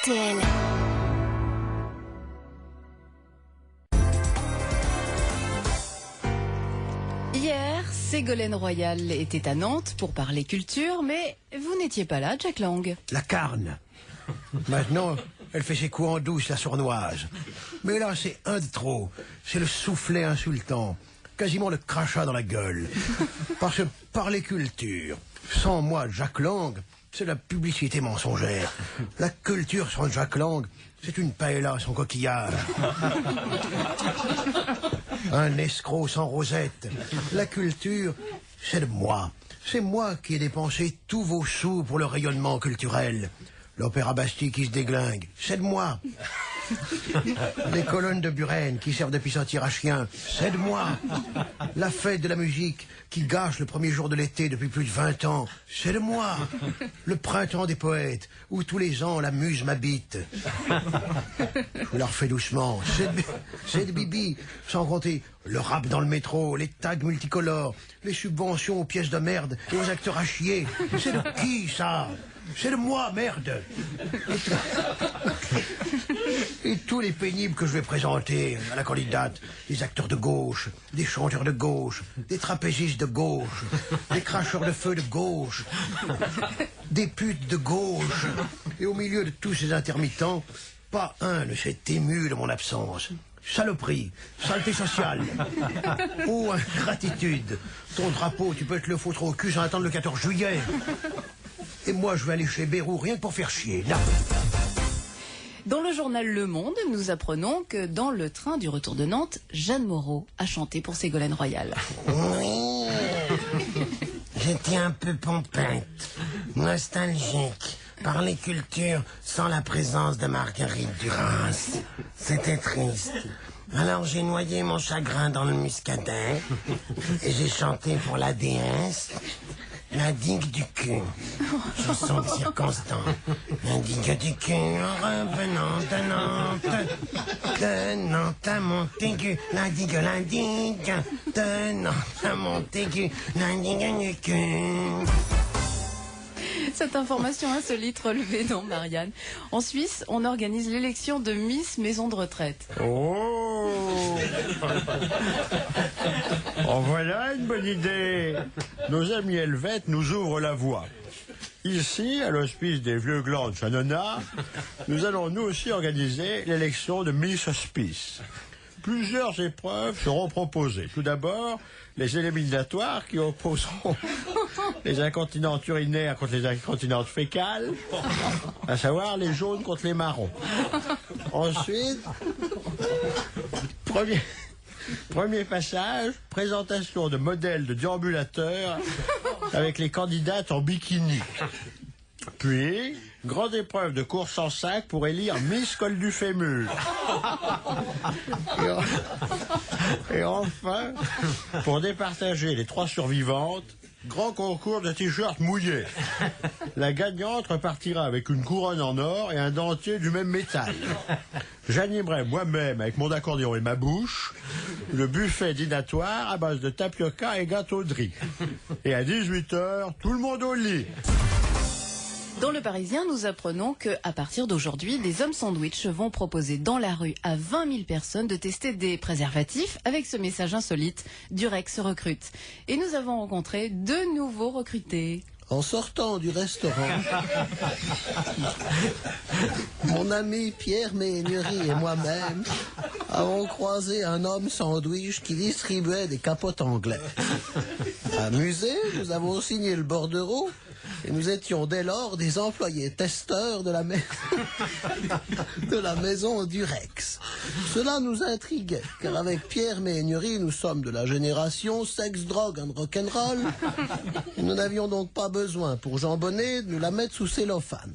RTL. Hier, Ségolène Royal était à Nantes pour parler culture, mais vous n'étiez pas là, Jack Lang. La carne. Maintenant, elle fait ses coups en douce, la sournoise. Mais là, c'est un de trop. C'est le soufflet insultant. Quasiment le crachat dans la gueule. Parce que parler culture, sans moi, Jack Lang, c'est la publicité mensongère. La culture sans Jack Lang, c'est une paella sans coquillage. Un escroc sans rosette. La culture, c'est de moi. C'est moi qui ai dépensé tous vos sous pour le rayonnement culturel. L'opéra Bastille qui se déglingue, c'est de moi. Les colonnes de Buren qui servent de pissotière à chien, c'est de moi. La fête de la musique qui gâche le premier jour de l'été depuis plus de 20 ans, c'est de moi. Le printemps des poètes, où tous les ans la muse m'habite. Je vous la refais doucement. C'est de Bibi, sans compter le rap dans le métro, les tags multicolores, les subventions aux pièces de merde et aux acteurs à chier. C'est de qui, ça? C'est de moi, merde. Et tous les pénibles que je vais présenter à la candidate, des acteurs de gauche, des chanteurs de gauche, des trapézistes de gauche, des cracheurs de feu de gauche, des putes de gauche. Et au milieu de tous ces intermittents, pas un ne s'est ému de mon absence. Saloperie, saleté sociale. Oh, ingratitude. Ton drapeau, tu peux te le foutre au cul sans attendre le 14 juillet. Et moi, je vais aller chez Bérou rien que pour faire chier. Là. Dans le journal Le Monde, nous apprenons que dans le train du retour de Nantes, Jeanne Moreau a chanté pour Ségolène Royal. Oui, j'étais un peu pompette, nostalgique, par les cultures sans la présence de Marguerite Duras. C'était triste. Alors j'ai noyé mon chagrin dans le muscadet et j'ai chanté pour la déesse. La digue du cul, chanson de circonstance. La digue du cul en revenant de Nantes à Montaigu. La digue de Nantes à Montaigu. La digue du cul. Cette information insolite relevée dans Marianne. En Suisse, on organise l'élection de Miss Maison de Retraite. Oh En voilà une bonne idée. Nos amis helvètes nous ouvrent la voie. Ici, à l'hospice des Vieux Glands de Chanona, nous allons nous aussi organiser l'élection de Miss Hospice. Plusieurs épreuves seront proposées. Tout d'abord, les éliminatoires qui opposeront les incontinences urinaires contre les incontinences fécales, à savoir les jaunes contre les marrons. Ensuite, premier passage, présentation de modèles de déambulateurs avec les candidates en bikini. Puis, grande épreuve de course en sac pour élire Miss Col du Fémur. Et enfin, pour départager les 3 survivantes, grand concours de t-shirts mouillés. La gagnante repartira avec une couronne en or et un dentier du même métal. J'animerai moi-même, avec mon accordéon et ma bouche, le buffet dînatoire à base de tapioca et gâteau de riz. Et à 18h, tout le monde au lit. Dans Le Parisien, nous apprenons qu'à partir d'aujourd'hui, des hommes sandwich vont proposer dans la rue à 20 000 personnes de tester des préservatifs avec ce message insolite, Durex recrute. Et nous avons rencontré 2 nouveaux recrutés. En sortant du restaurant, mon ami Pierre Méhaignerie et moi-même avons croisé un homme sandwich qui distribuait des capotes anglaises. Amusés, nous avons signé le bordereau et nous étions dès lors des employés testeurs de la maison Durex. Cela nous intriguait, car avec Pierre Méhaignerie, nous sommes de la génération sex, drogue and rock'n'roll. Nous n'avions donc pas besoin, pour jambonner, de nous la mettre sous cellophane.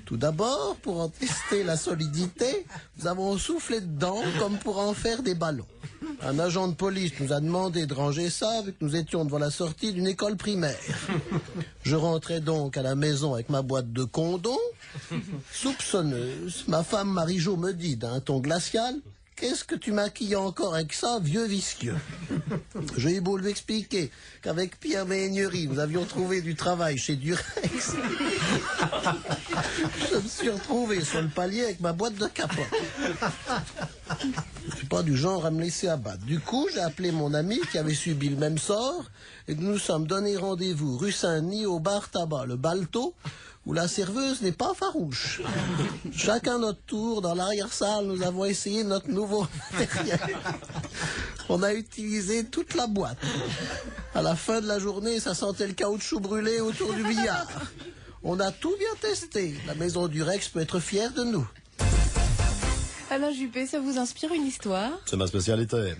Tout d'abord, pour en tester la solidité, nous avons soufflé dedans comme pour en faire des ballons. Un agent de police nous a demandé de ranger ça, vu que nous étions devant la sortie d'une école primaire. Je rentrais donc à la maison avec ma boîte de condoms. Soupçonneuse, ma femme Marie-Jo me dit d'un ton glacial: qu'est-ce que tu maquilles encore avec ça, vieux vicieux? J'ai eu beau lui expliquer qu'avec Pierre Méhaignerie, nous avions trouvé du travail chez Durex. Je me suis retrouvé sur le palier avec ma boîte de capote. Je suis pas du genre à me laisser abattre. Du coup, j'ai appelé mon ami qui avait subi le même sort et nous nous sommes donné rendez-vous rue Saint-Denis au bar tabac, le Balto, où la serveuse n'est pas farouche. Chacun notre tour, dans l'arrière-salle, nous avons essayé notre nouveau matériel. On a utilisé toute la boîte. À la fin de la journée, ça sentait le caoutchouc brûlé autour du billard. On a tout bien testé. La maison Durex peut être fière de nous. Alain Juppé, ça vous inspire une histoire? C'est ma spécialité.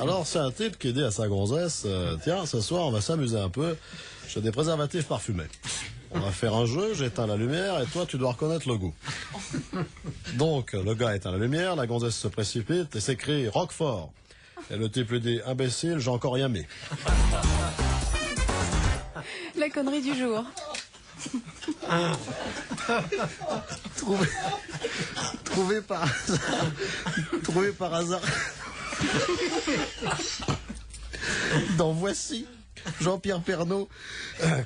Alors, c'est un type qui dit à sa gonzesse, tiens, ce soir, on va s'amuser un peu. J'ai des préservatifs parfumés. On va faire un jeu, j'éteins la lumière et toi, tu dois reconnaître le goût. Donc, le gars éteint la lumière, la gonzesse se précipite et s'écrie « Roquefort ». Et le type lui dit « Imbécile, j'ai encore rien mis ». La connerie du jour. Trouvé par hasard. Dans Voici, Jean-Pierre Pernaut,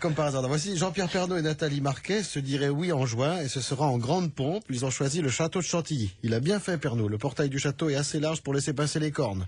comme par hasard, dans Voici, Jean-Pierre Pernaut et Nathalie Marquet se diraient oui en juin et ce sera en grande pompe. Ils ont choisi le château de Chantilly. Il a bien fait, Pernaut. Le portail du château est assez large pour laisser passer les cornes.